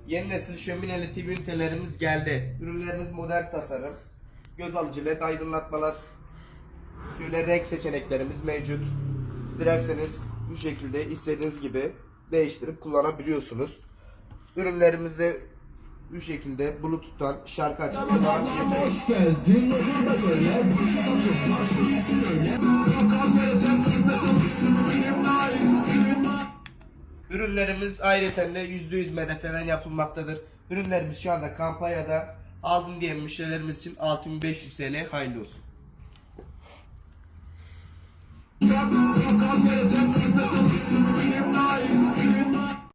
Yeni nesil şömineli TV ünitelerimiz geldi. Ürünlerimiz modern tasarım. Göz alıcı led aydınlatmalar. Şöyle renk seçeneklerimiz mevcut. Dilerseniz bu şekilde istediğiniz gibi değiştirip kullanabiliyorsunuz. Ürünlerimizi bu şekilde Bluetooth'tan şarkı açıp kullanabiliyorsunuz. Ürünlerimiz ayrıca %100 MDF'den yapılmaktadır. Ürünlerimiz şu anda kampanyada. Aldım diyen müşterilerimiz için 6500 TL hayırlı olsun.